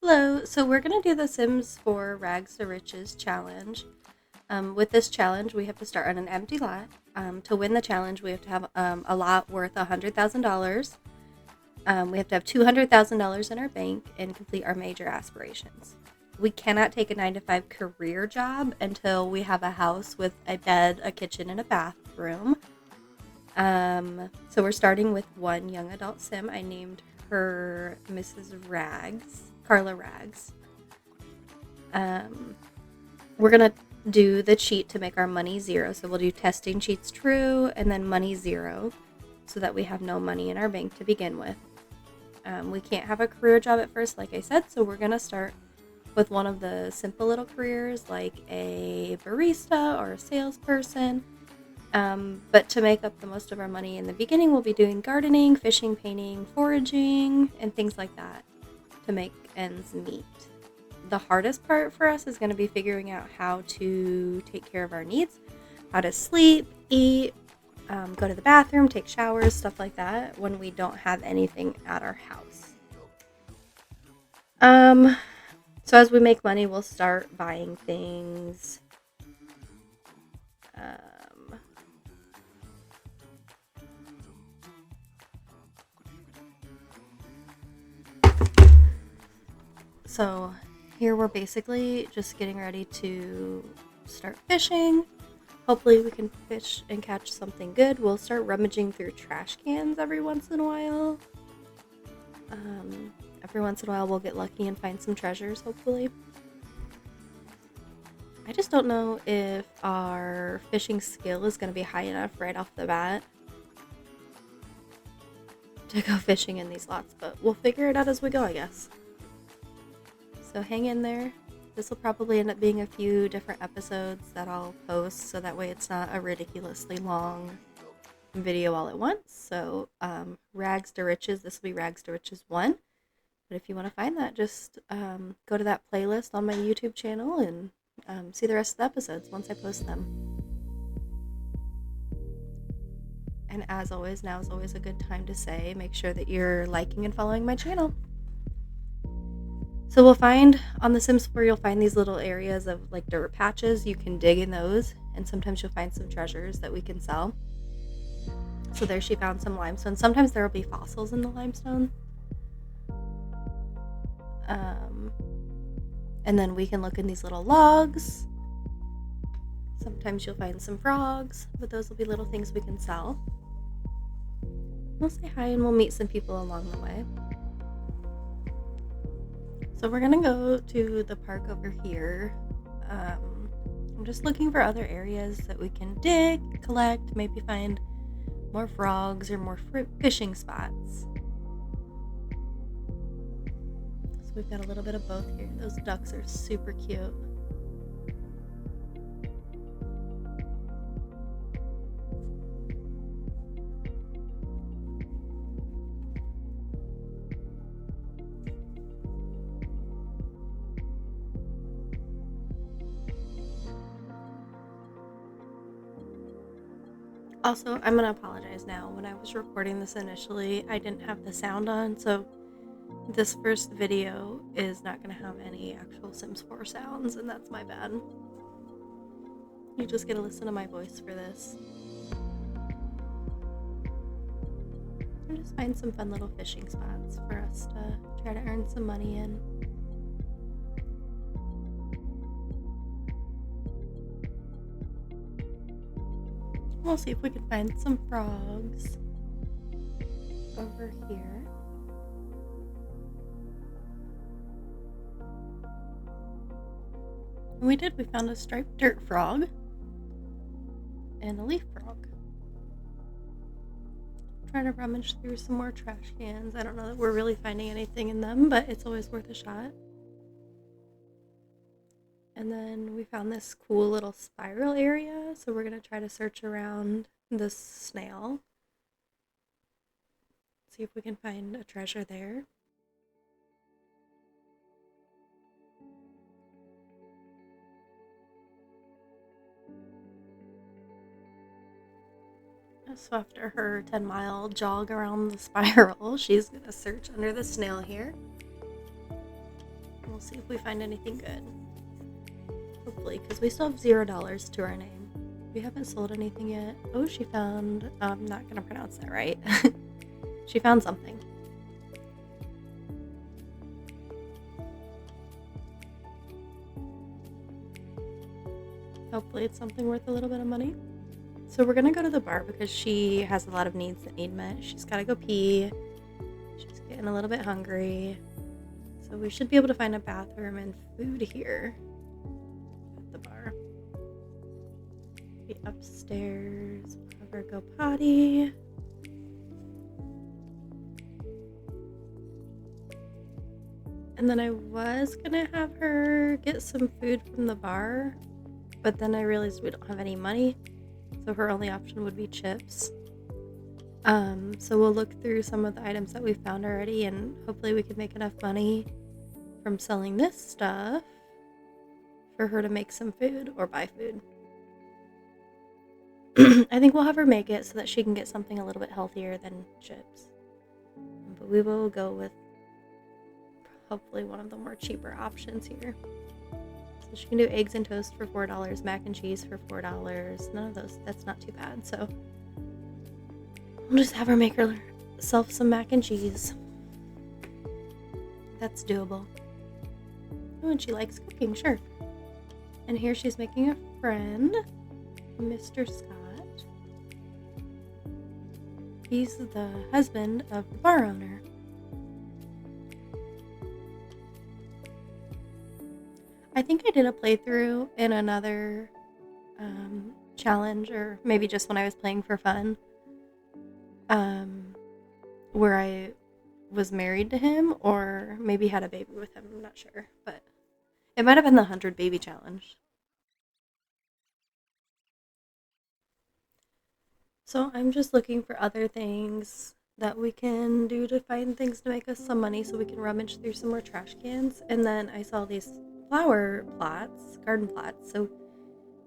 Hello, so we're going to do the Sims 4 Rags to Riches challenge. With this challenge, we have to start on an empty lot. To win the challenge, we have to have a lot worth $100,000. We have to have $200,000 in our bank and complete our major aspirations. We cannot take a 9-to-5 career job until we have a house with a bed, a kitchen, and a bathroom. So we're starting with one young adult sim. I named her Mrs. Rags, Karla Rags. We're going to do the cheat to make our money 0. So we'll do testing cheats true and then money 0 so that we have no money in our bank to begin with. We can't have a career job at first, like I said, so we're going to start with one of the simple little careers like a barista or a salesperson. But to make up the most of our money in the beginning, we'll be doing gardening, fishing, painting, foraging, and things like that to make ends meet. The hardest part for us is going to be figuring out how to take care of our needs, how to sleep, eat, go to the bathroom, take showers, stuff like that when we don't have anything at our house. So as we make money, we'll start buying things. So here we're basically just getting ready to start fishing. Hopefully we can fish and catch something good. We'll start rummaging through trash cans every once in a while. Every once in a while we'll get lucky and find some treasures, hopefully. I just don't know if our fishing skill is going to be high enough right off the bat to go fishing in these lots, but we'll figure it out as we go, I guess. So hang in there. This will probably end up being a few different episodes that I'll post, so that way it's not a ridiculously long video all at once. So Rags to Riches, this will be Rags to Riches 1. But if you want to find that, just go to that playlist on my YouTube channel and see the rest of the episodes once I post them. And as always, now is always a good time to say, make sure that you're liking and following my channel. So we'll find, on The Sims 4, you'll find these little areas of like dirt patches. You can dig in those, and sometimes you'll find some treasures that we can sell. So there she found some limestone. Sometimes there will be fossils in the limestone. And then we can look in these little logs. Sometimes you'll find some frogs, but those will be little things we can sell. We'll say hi and we'll meet some people along the way. So we're gonna go to the park over here. I'm just looking for other areas that we can dig, collect, maybe find more frogs or more fishing spots. So we've got a little bit of both here. Those ducks are super cute. Also, I'm going to apologize now. When I was recording this initially, I didn't have the sound on, so this first video is not going to have any actual Sims 4 sounds, and that's my bad. You just get to listen to my voice for this. I'll just find some fun little fishing spots for us to try to earn some money in. We'll see if we can find some frogs over here. And we did. We found a striped dirt frog and a leaf frog. Trying to rummage through some more trash cans. I don't know that we're really finding anything in them, but it's always worth a shot. And then we found this cool little spiral area, so we're going to try to search around this snail. See if we can find a treasure there. So after her 10-mile jog around the spiral, she's going to search under the snail here. we'll see if we find anything good. Hopefully, because we still have $0 to our name. We haven't sold anything yet. Oh, she found, I'm not going to pronounce that right. She found something. Hopefully it's something worth a little bit of money. So we're gonna go to the bar because she has a lot of needs that need met. She's gotta go pee. She's getting a little bit hungry. So we should be able to find a bathroom and food here at the bar. Be upstairs. Have her go potty. And then I was gonna have her get some food from the bar, but then I realized we don't have any money, so her only option would be chips. So we'll look through some of the items that we found already, and hopefully we can make enough money from selling this stuff for her to make some food or buy food. I think we'll have her make it so that she can get something a little bit healthier than chips. But we will go with hopefully one of the more cheaper options here. So she can do eggs and toast for $4, mac and cheese for $4. None of those, that's not too bad. So we'll just have her make herself some mac and cheese. That's doable. Oh, and she likes cooking, sure. And here she's making a friend, Mr. Scott. He's the husband of the bar owner. I think I did a playthrough in another challenge, or maybe just when I was playing for fun, where I was married to him, or maybe had a baby with him. I'm not sure, but it might have been the 100 baby challenge. So I'm just looking for other things that we can do to find things to make us some money so we can rummage through some more trash cans. And then I saw these flower plots, garden plots. So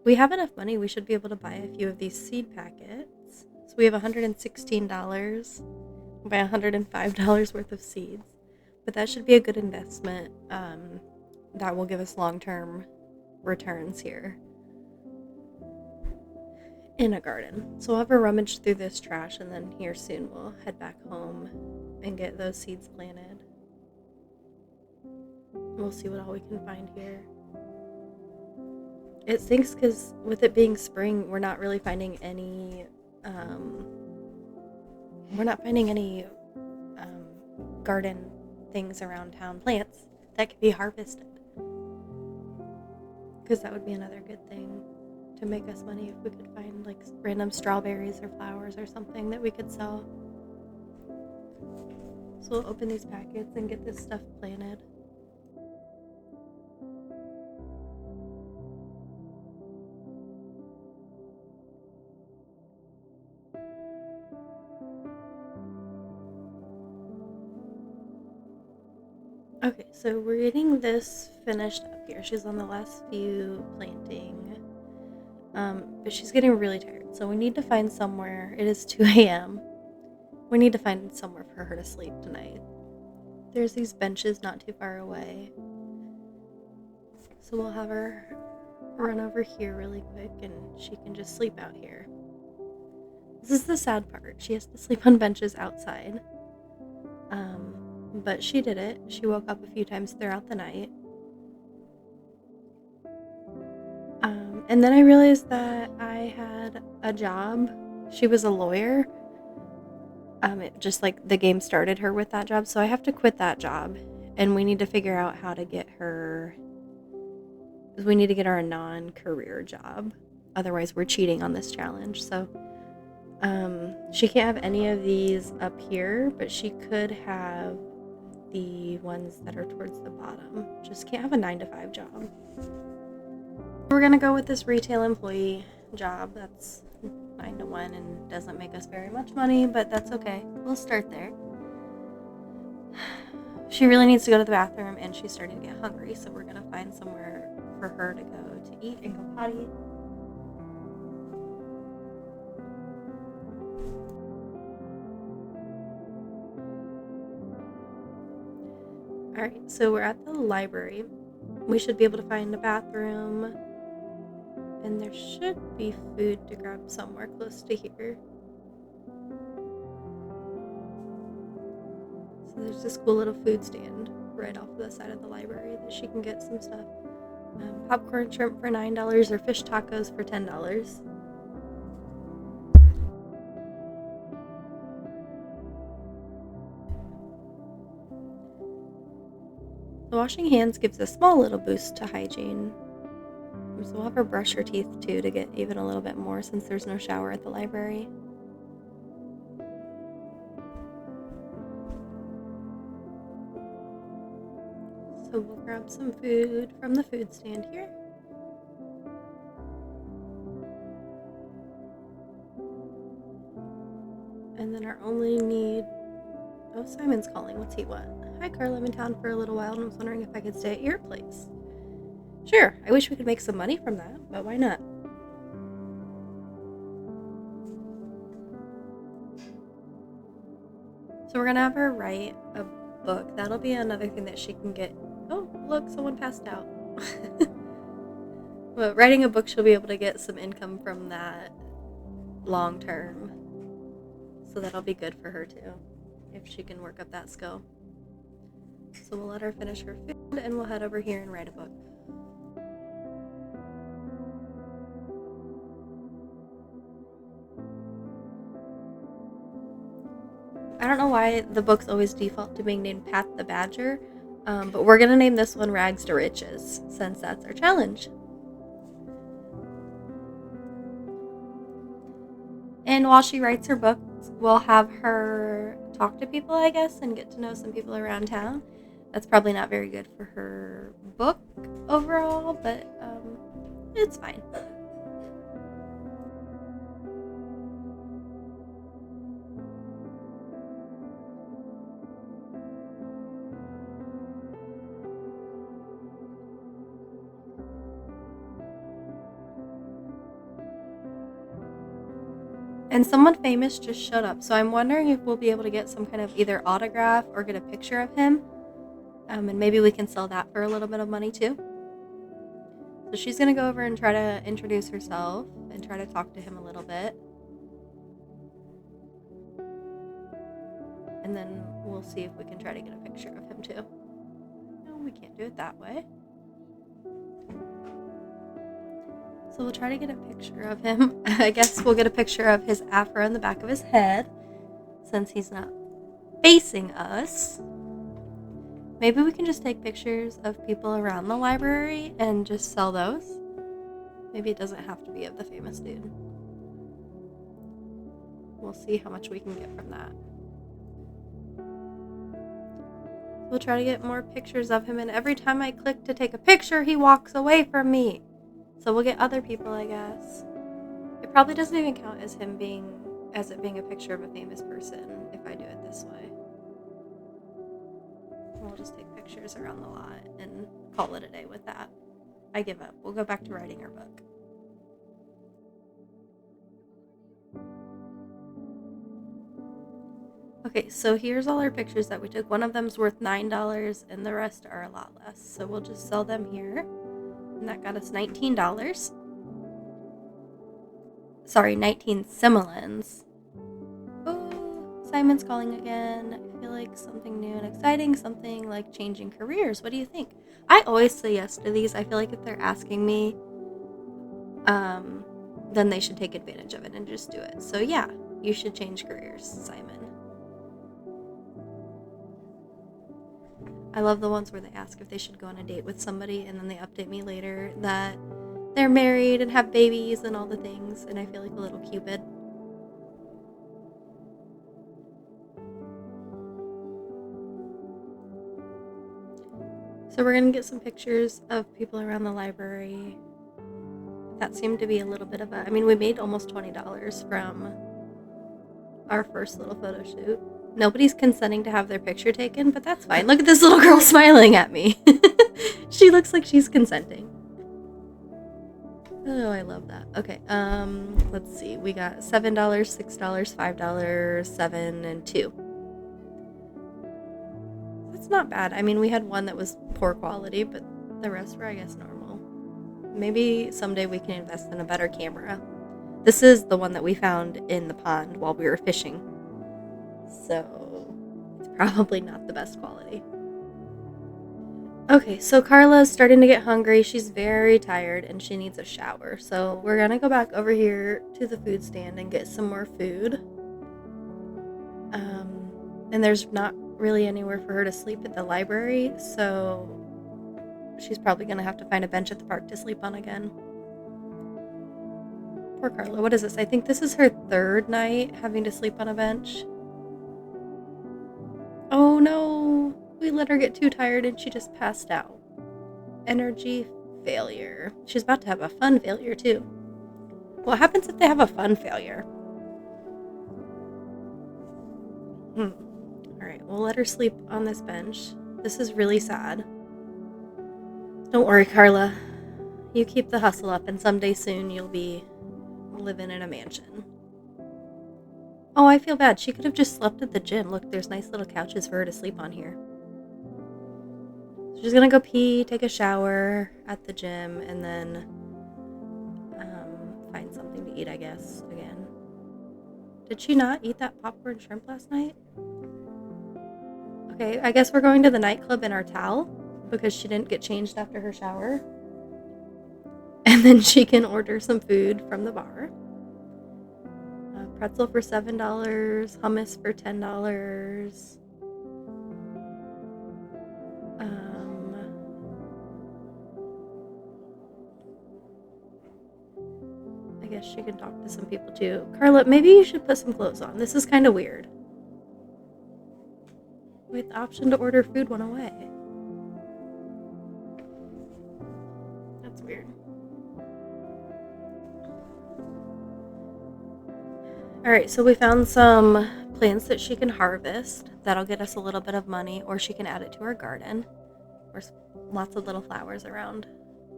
we have enough money. We should be able to buy a few of these seed packets. So we have $116. We'll buy $105 worth of seeds. But that should be a good investment. That will give us long-term returns here in a garden. So we'll have her rummage through this trash, and then here soon we'll head back home and get those seeds planted. We'll see what all we can find here. It stinks because with it being spring, we're not really finding any garden things around town, plants that could be harvested, because that would be another good thing to make us money if we could find like random strawberries or flowers or something that we could sell. So we'll open these packets and get this stuff planted. Okay, so we're getting this finished up here. She's on the last few planting. But she's getting really tired, so we need to find somewhere. It is 2 a.m. We need to find somewhere for her to sleep tonight. There's these benches not too far away. So we'll have her run over here really quick and she can just sleep out here. This is the sad part. She has to sleep on benches outside. But she did it. She woke up a few times throughout the night. And then I realized that I had a job. She was a lawyer. It just like the game started her with that job. So I have to quit that job. And we need to figure out how to get her. We need to get her a non-career job. Otherwise, we're cheating on this challenge. So she can't have any of these up here, but she could have the ones that are towards the bottom. Just can't have a 9-to-5 job. We're gonna go with this retail employee job. That's 9 to 1 and doesn't make us very much money, but that's okay. We'll start there. She really needs to go to the bathroom and she's starting to get hungry, so we're gonna find somewhere for her to go to eat and go potty. Alright, so we're at the library. We should be able to find a bathroom. And there should be food to grab somewhere close to here. So there's this cool little food stand right off the side of the library that she can get some stuff. Popcorn shrimp for $9 or fish tacos for $10. The washing hands gives a small little boost to hygiene. So we'll have her brush her teeth too to get even a little bit more since there's no shower at the library. So we'll grab some food from the food stand here. And then our only need... Oh, Simon's calling. What's he want? Hi, Karla. I'm in town for a little while and I was wondering if I could stay at your place. Sure. I wish we could make some money from that, but why not? So we're going to have her write a book. That'll be another thing that she can get... Oh, look, someone passed out. But writing a book, she'll be able to get some income from that long term. So that'll be good for her too, if she can work up that skill. So we'll let her finish her food and we'll head over here and write a book. I don't know why the books always default to being named Pat the Badger, but we're going to name this one Rags to Riches, since that's our challenge. And while she writes her book, we'll have her talk to people, I guess, and get to know some people around town. That's probably not very good for her book overall, but it's fine. And someone famous just showed up, so I'm wondering if we'll be able to get some kind of either autograph or get a picture of him. And maybe we can sell that for a little bit of money too. So she's going to go over and try to introduce herself and try to talk to him a little bit. And then we'll see if we can try to get a picture of him too. No, we can't do it that way. So we'll try to get a picture of him. I guess we'll get a picture of his afro in the back of his head, since he's not facing us. Maybe we can just take pictures of people around the library and just sell those. Maybe it doesn't have to be of the famous dude. We'll see how much we can get from that. We'll try to get more pictures of him, and every time I click to take a picture, he walks away from me. So we'll get other people, I guess. It probably doesn't even count as him being a picture of a famous person if I do it this way. We'll just take pictures around the lot and call it a day with that. I give up. We'll go back to writing our book. Okay, so here's all our pictures that we took. One of them's worth $9 and the rest are a lot less. So we'll just sell them here. And that got us $19. Sorry, 19 simoleons. Oh, Simon's calling again. I feel like something new and exciting, something like changing careers. What do you think? I always say yes to these. I feel like if they're asking me, then they should take advantage of it and just do it. So yeah, you should change careers, Simon. I love the ones where they ask if they should go on a date with somebody and then they update me later that they're married and have babies and all the things, and I feel like a little Cupid. So we're going to get some pictures of people around the library. That seemed to be a little bit of a... I mean, we made almost $20 from our first little photo shoot. Nobody's consenting to have their picture taken, but that's fine. Look at this little girl smiling at me. She looks like she's consenting. Oh, I love that. Okay, let's see. We got $7, $6, $5, $7, and $2. That's not bad. I mean, we had one that was poor quality, but the rest were, I guess, normal. Maybe someday we can invest in a better camera. This is the one that we found in the pond while we were fishing. So it's probably not the best quality. Okay, so Karla's starting to get hungry. She's very tired and she needs a shower. So we're gonna go back over here to the food stand and get some more food. And there's not really anywhere for her to sleep at the library, so she's probably gonna have to find a bench at the park to sleep on again. Poor Karla. What is this? I think this is her third night having to sleep on a bench. Oh no! We let her get too tired and she just passed out. Energy failure. She's about to have a fun failure too. What happens if they have a fun failure? Alright, we'll let her sleep on this bench. This is really sad. Don't worry, Karla. You keep the hustle up and someday soon you'll be living in a mansion. Oh, I feel bad. She could have just slept at the gym. Look, there's nice little couches for her to sleep on here. She's gonna go pee, take a shower at the gym, and then find something to eat, I guess, again. Did she not eat that popcorn shrimp last night? Okay, I guess we're going to the nightclub in our towel because she didn't get changed after her shower. And then she can order some food from the bar. Pretzel for $7, hummus for $10. I guess she can talk to some people too. Karla, maybe you should put some clothes on. This is kind of weird. Wait, the option to order food went away. That's weird. Alright, so we found some plants that she can harvest. That'll get us a little bit of money, or she can add it to her garden. There's lots of little flowers around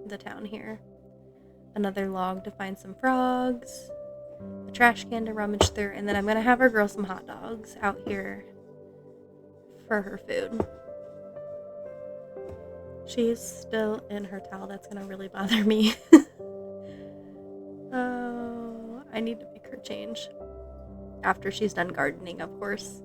the town here. Another log to find some frogs. A trash can to rummage through, and then I'm going to have her grill some hot dogs out here for her food. She's still in her towel. That's going to really bother me. Oh, I need to make her change. After she's done gardening, of course.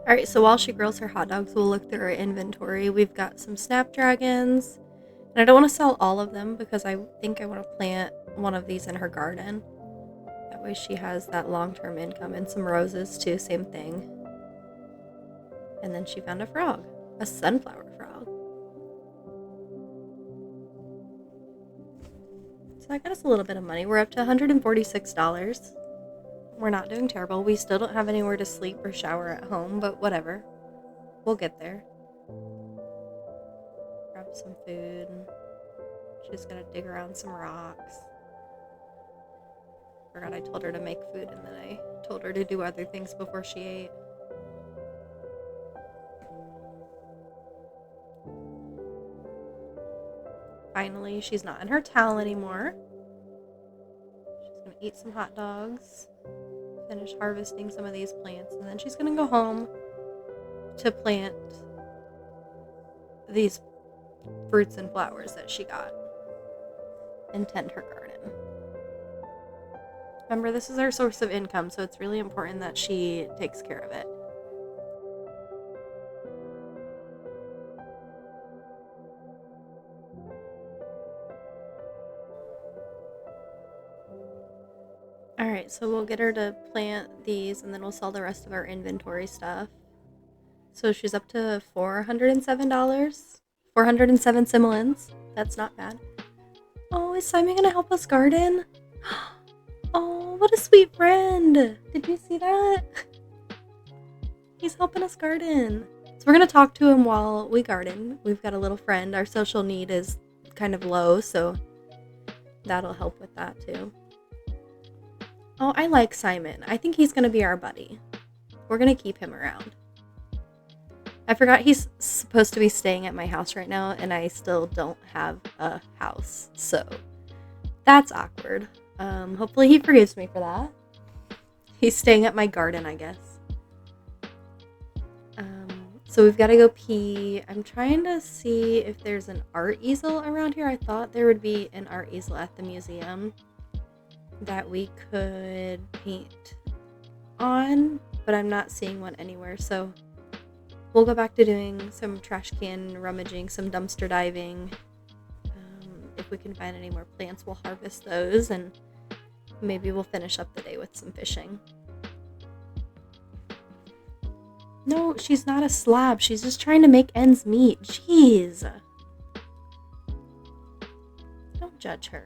Alright, so while she grills her hot dogs, we'll look through our inventory. We've got some snapdragons. And I don't want to sell all of them because I think I want to plant one of these in her garden. That way she has that long-term income. And some roses too, same thing. And then she found a frog. A sunflower frog. So that got us a little bit of money. We're up to $146. We're not doing terrible. We still don't have anywhere to sleep or shower at home, but whatever. We'll get there. Grab some food. She's gonna dig around some rocks. Forgot I told her to make food and then I told her to do other things before she ate. Finally, she's not in her towel anymore. She's gonna eat some hot dogs. Finish harvesting some of these plants, and then she's gonna go home to plant these fruits and flowers that she got and tend her garden. Remember, this is our source of income, so it's really important that she takes care of it. Alright, so we'll get her to plant these and then we'll sell the rest of our inventory stuff. So she's up to $407. 407 simoleons. That's not bad. Oh, is Simon gonna help us garden? Oh, what a sweet friend. Did you see that? He's helping us garden. So we're gonna talk to him while we garden. We've got a little friend. Our social need is kind of low, so that'll help with that too. Oh, I like Simon. I think he's going to be our buddy. We're going to keep him around. I forgot he's supposed to be staying at my house right now, and I still don't have a house. So that's awkward. Hopefully he forgives me for that. He's staying at my garden, I guess. So we've got to go pee. I'm trying to see if there's an art easel around here. I thought there would be an art easel at the museum that we could paint on, but I'm not seeing one anywhere. So we'll go back to doing some trash can rummaging, some dumpster diving. If we can find any more plants, we'll harvest those, and maybe we'll finish up the day with some fishing. No, she's not a slab. She's just trying to make ends meet. Jeez. Don't judge her.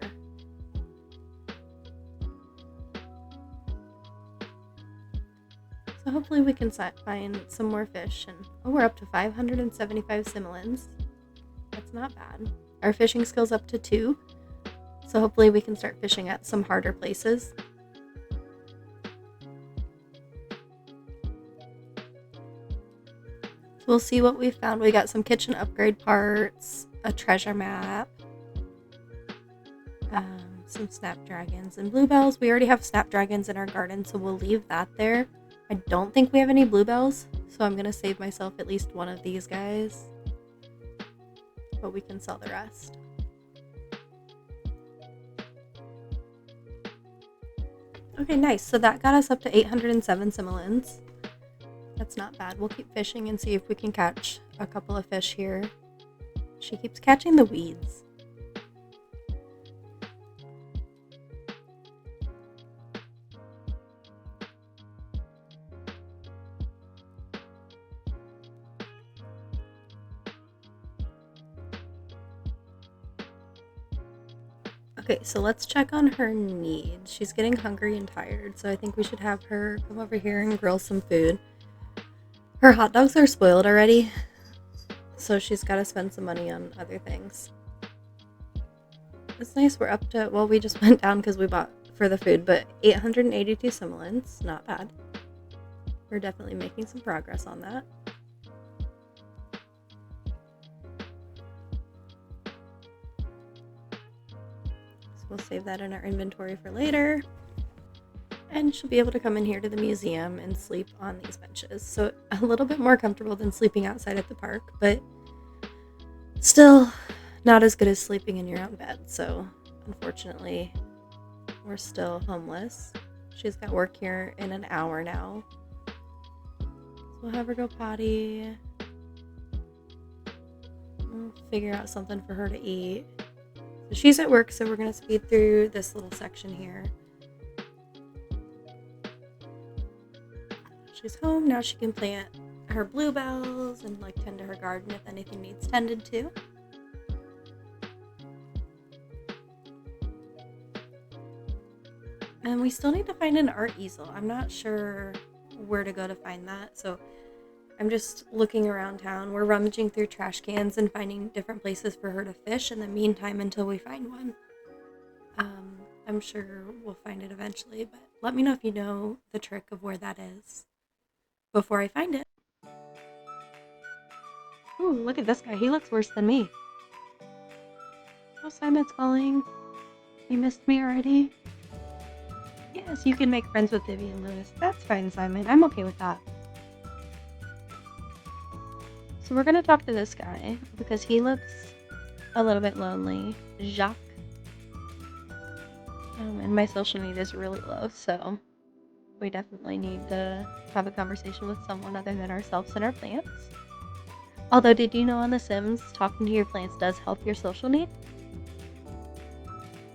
So hopefully we can find some more fish. And we're up to 575 simoleons. That's not bad. Our fishing skill's up to 2. So hopefully we can start fishing at some harder places. We'll see what we found. We got some kitchen upgrade parts, a treasure map, some snapdragons and bluebells. We already have snapdragons in our garden, so we'll leave that there. I don't think we have any bluebells, so I'm going to save myself at least one of these guys. But we can sell the rest. Okay, nice. So that got us up to 807 simoleons. That's not bad. We'll keep fishing and see if we can catch a couple of fish here. She keeps catching the weeds. Okay, so let's check on her needs. She's getting hungry and tired, so I think we should have her come over here and grill some food. Her hot dogs are spoiled already, so she's got to spend some money on other things. It's nice we're up to, well, we just went down because we bought for the food, but 882 simoleons, not bad. We're definitely making some progress on that. So we'll save that in our inventory for later. And she'll be able to come in here to the museum and sleep on these benches. So a little bit more comfortable than sleeping outside at the park, but still not as good as sleeping in your own bed. So unfortunately, we're still homeless. She's got work here in an hour now. So we'll have her go potty. We'll figure out something for her to eat. So she's at work, so we're going to speed through this little section here. She's home. Now she can plant her bluebells and tend to her garden if anything needs tended to. And we still need to find an art easel. I'm not sure where to go to find that, so I'm just looking around town. We're rummaging through trash cans and finding different places for her to fish in the meantime until we find one. I'm sure we'll find it eventually, but let me know if you know the trick of where that is before I find it. Ooh, look at this guy. He looks worse than me. Oh, Simon's calling. You missed me already? Yes, you can make friends with Vivian Lewis. That's fine, Simon. I'm okay with that. So we're going to talk to this guy because he looks a little bit lonely. Jacques. And my social need is really low, so we definitely need to have a conversation with someone other than ourselves and our plants. Although, did you know on The Sims, talking to your plants does help your social need?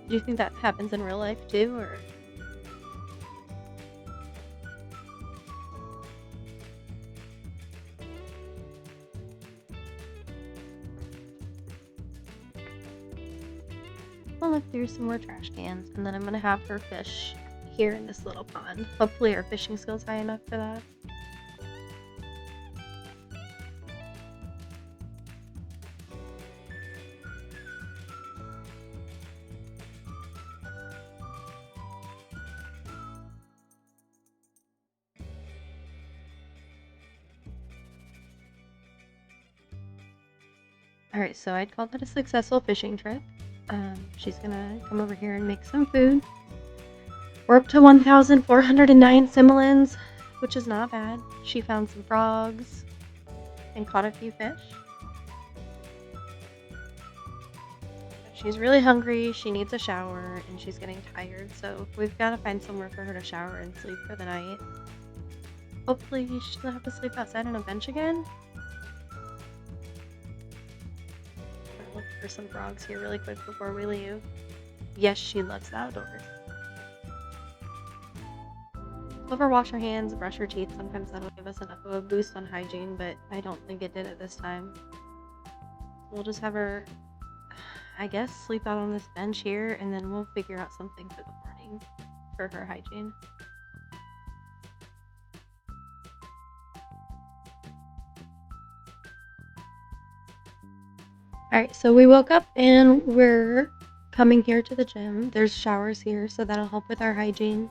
Do you think that happens in real life too, or? I'll look through some more trash cans, and then I'm going to have her fish here in this little pond. Hopefully our fishing skill's high enough for that. Alright, so I'd call that a successful fishing trip. She's gonna come over here and make some food. We're up to 1,409 simoleons, which is not bad. She found some frogs and caught a few fish. She's really hungry, she needs a shower, and she's getting tired, so we've got to find somewhere for her to shower and sleep for the night. Hopefully she doesn't have to sleep outside on a bench again. I'll look for some frogs here really quick before we leave. Yes, she loves the outdoors. Let her wash her hands, brush her teeth. Sometimes that'll give us enough of a boost on hygiene, but I don't think it did it this time. We'll just have her, I guess, sleep out on this bench here, and then we'll figure out something for the morning for her hygiene. Alright, so we woke up and we're coming here to the gym. There's showers here, so that'll help with our hygiene.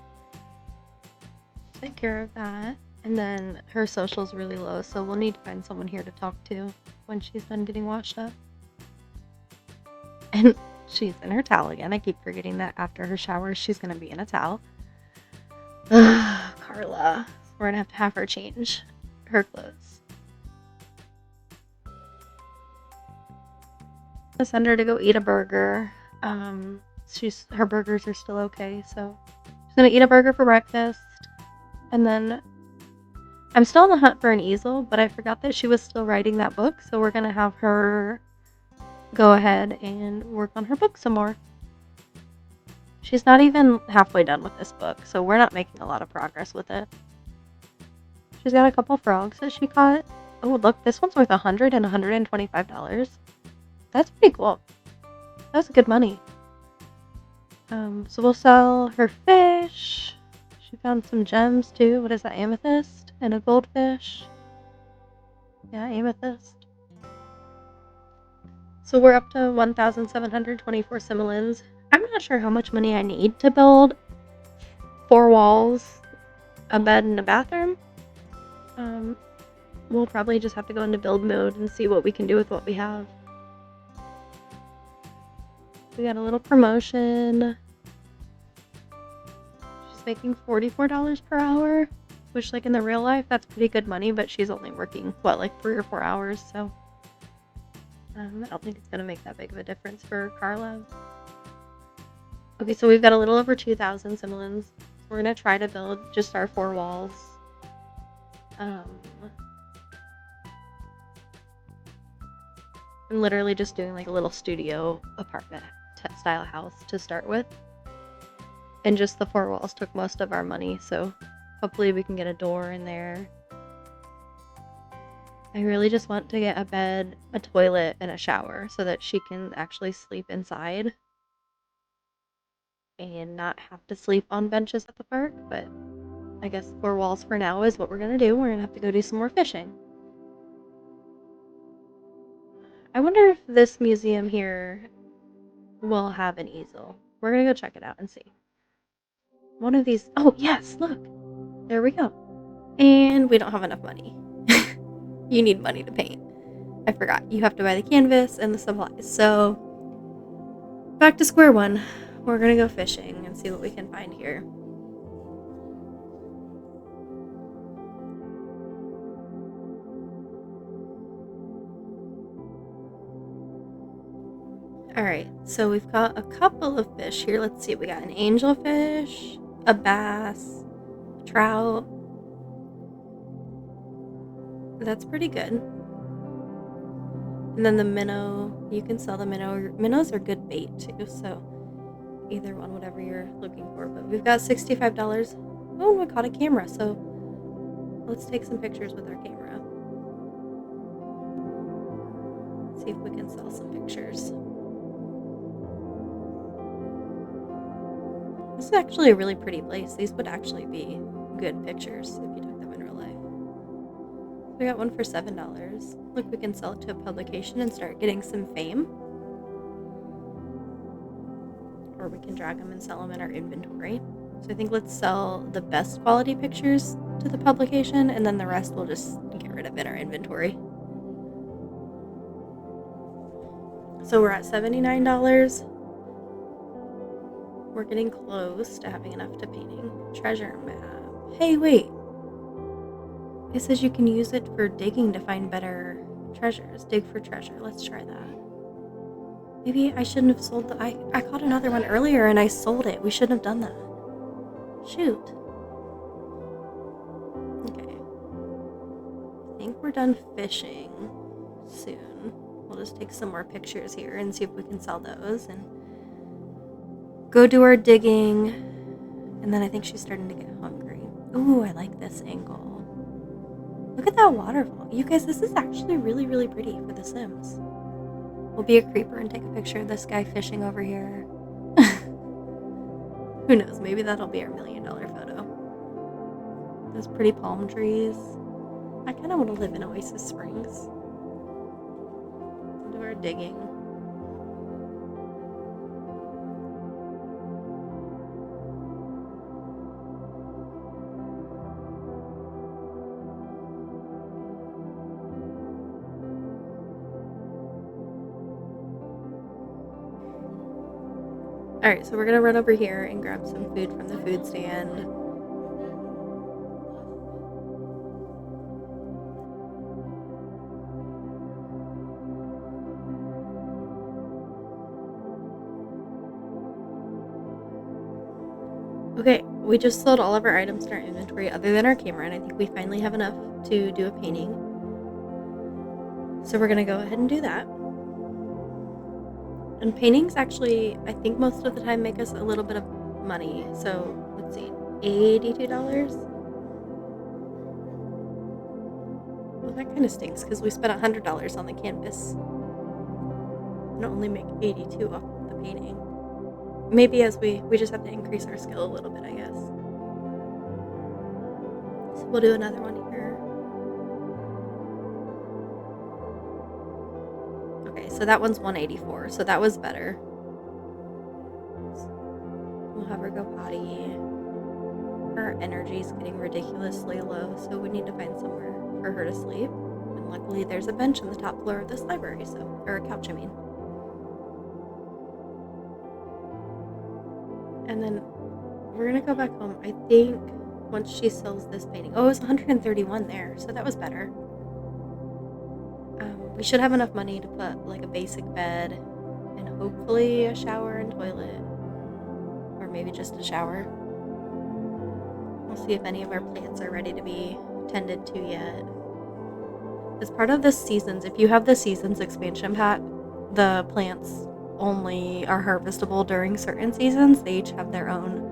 Take care of that. And then her social's really low, so we'll need to find someone here to talk to when she's done getting washed up. And she's in her towel again. I keep forgetting that after her shower, she's going to be in a towel. Karla. We're going to have her change her clothes. I send her to go eat a burger. Her burgers are still okay, so she's going to eat a burger for breakfast. And then I'm still on the hunt for an easel, but I forgot that she was still writing that book, so we're going to have her go ahead and work on her book some more. She's not even halfway done with this book, so we're not making a lot of progress with it. She's got a couple frogs that she caught. Oh, look, this one's worth $100 and $125. That's pretty cool. That's good money. So we'll sell her fish. She found some gems too. What is that? Amethyst and a goldfish. Yeah, amethyst. So we're up to 1,724 simoleons. I'm not sure how much money I need to build 4 walls, a bed, and a bathroom. We'll probably just have to go into build mode and see what we can do with what we have. We got a little promotion. She's making $44 per hour, which, like, in the real life, that's pretty good money, but she's only working, what, like 3 or 4 hours, so I don't think it's gonna make that big of a difference for Karla. Okay, so we've got a little over 2,000 simoleons. We're gonna try to build just our 4 walls. I'm literally just doing like a little studio apartment style house to start with. And just the 4 walls took most of our money, so hopefully we can get a door in there. I really just want to get a bed, a toilet, and a shower so that she can actually sleep inside and not have to sleep on benches at the park, but I guess 4 walls for now is what we're gonna do. We're gonna have to go do some more fishing. I wonder if this museum here will have an easel. We're gonna go check it out and see. One of these, oh yes, look, there we go. And we don't have enough money. You need money to paint. I forgot, you have to buy the canvas and the supplies. So back to square one. We're gonna go fishing and see what we can find here. Alright, so we've got a couple of fish here. Let's see, we got an angelfish, a bass, a trout. That's pretty good. And then the minnow, you can sell the minnow. Minnows are good bait too, so either one, whatever you're looking for. But we've got $65. Oh, we caught a camera, so let's take some pictures with our camera. See if we can sell some pictures. This is actually a really pretty place. These would actually be good pictures if you took them in real life. We got one for $7. Look, we can sell it to a publication and start getting some fame. Or we can drag them and sell them in our inventory. So I think let's sell the best quality pictures to the publication, and then the rest we'll just get rid of in our inventory. So we're at $79. We're getting close to having enough to painting. Treasure map. Hey, wait. It says you can use it for digging to find better treasures. Dig for treasure. Let's try that. Maybe I shouldn't have sold the... I caught another one earlier and I sold it. We shouldn't have done that. Shoot. Okay. I think we're done fishing soon. We'll just take some more pictures here and see if we can sell those and go do our digging. And then I think she's starting to get hungry. Ooh, I like this angle. Look at that waterfall. You guys, this is actually really, really pretty for The Sims. We'll be a creeper and take a picture of this guy fishing over here. Who knows? Maybe that'll be our $1 million photo. Those pretty palm trees. I kind of want to live in Oasis Springs. Do our digging. Alright, so we're gonna run over here and grab some food from the food stand. Okay, we just sold all of our items in our inventory other than our camera, and I think we finally have enough to do a painting. So we're gonna go ahead and do that. And paintings actually, I think most of the time make us a little bit of money. So, let's see, $82? Well, that kind of stinks because we spent $100 on the canvas and only make 82 off of the painting. Maybe as we just have to increase our skill a little bit, I guess. So we'll do another one here. Okay, so that one's 184, so that was better. We'll have her go potty. Her energy's getting ridiculously low, so we need to find somewhere for her to sleep. And luckily there's a bench on the top floor of this library, or a couch, I mean. And then we're gonna go back home, I think, once she sells this painting. Oh, it was 131 there, so that was better. We should have enough money to put like a basic bed and hopefully a shower and toilet, or maybe just a shower. We'll see if any of our plants are ready to be tended to yet. As part of the seasons, if you have the seasons expansion pack, the plants only are harvestable during certain seasons. They each have their own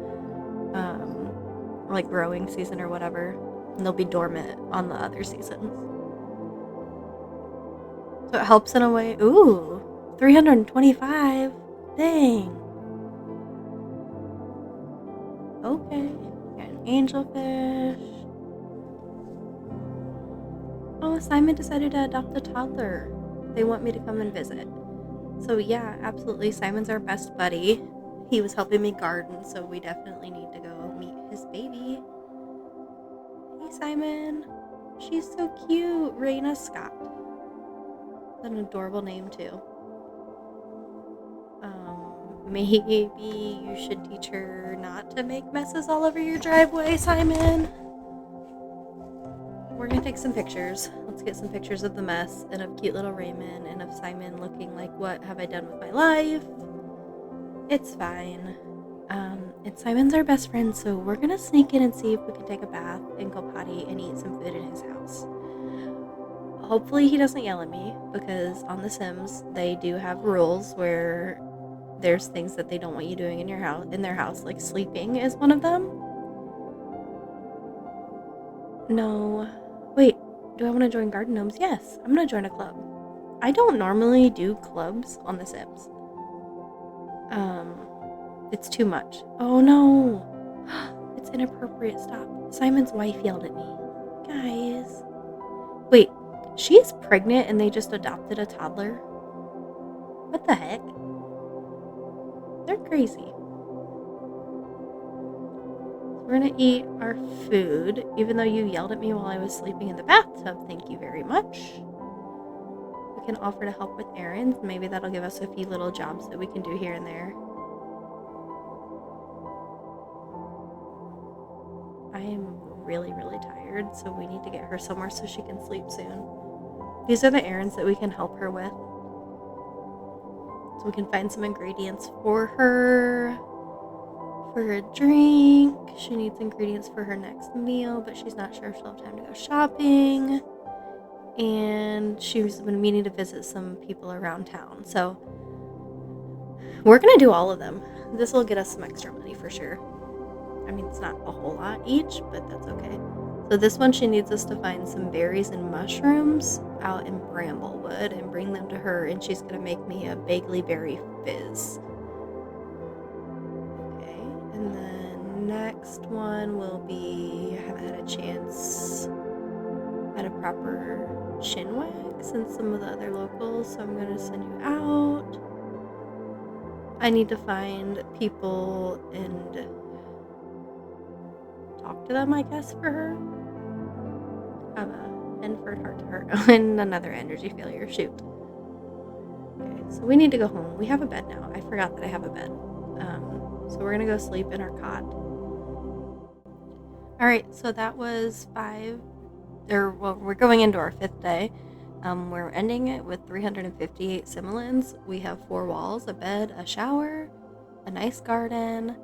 like growing season or whatever, and they'll be dormant on the other seasons. So it helps in a way. Ooh, 325. Dang. Okay. Got an angelfish. Oh, Simon decided to adopt a toddler. They want me to come and visit. So yeah, absolutely. Simon's our best buddy. He was helping me garden, so we definitely need to go meet his baby. Hey, Simon. She's so cute. Raina Scott. An adorable name too. Maybe you should teach her not to make messes all over your driveway, Simon. We're gonna take some pictures. Let's get some pictures of the mess and of cute little Raymond and of Simon looking like, what have I done with my life? It's fine. And Simon's our best friend, so we're gonna sneak in and see if we can take a bath and go potty and eat some food in his house. Hopefully he doesn't yell at me, because on The Sims they do have rules where there's things that they don't want you doing in their house, like sleeping is one of them. No. Wait, do I want to join Garden Gnomes? Yes, I'm gonna join a club. I don't normally do clubs on The Sims. It's too much. Oh no. It's inappropriate. Stop. Simon's wife yelled at me. Guys. Wait. She's pregnant and they just adopted a toddler? What the heck? They're crazy. We're gonna eat our food, even though you yelled at me while I was sleeping in the bathtub. Thank you very much. can offer to help with errands. Maybe that'll give us a few little jobs that we can do here and there. I am really, really tired, so we need to get her somewhere so she can sleep soon. These are the errands that we can help her with. So we can find some ingredients for her, for a drink. She needs ingredients for her next meal, but she's not sure if she'll have time to go shopping. And she's been meaning to visit some people around town. So we're going to do all of them. This will get us some extra money for sure. I mean, it's not a whole lot each, but that's okay. So this one, she needs us to find some berries and mushrooms out in Bramblewood and bring them to her, and she's going to make me a Bagley Berry Fizz. Okay, and then next one will be, I haven't had a chance at a proper chin wax and some of the other locals, so I'm going to send you out. I need to find people and talk to them, I guess, for her. Enford heart to heart. And another energy failure. Shoot. Okay, so we need to go home. We have a bed now. I forgot that I have a bed. So we're gonna go sleep in our cot. Alright, so that was we're going into our 5th day. We're ending it with 358 simoleons. We have 4 walls, a bed, a shower, a nice garden.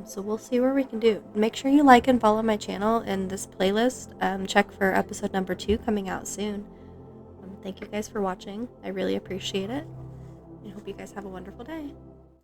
So we'll see where we can do. Make sure you like and follow my channel and this playlist. Check for episode number 2 coming out soon. Thank you guys for watching. I really appreciate it. I hope you guys have a wonderful day.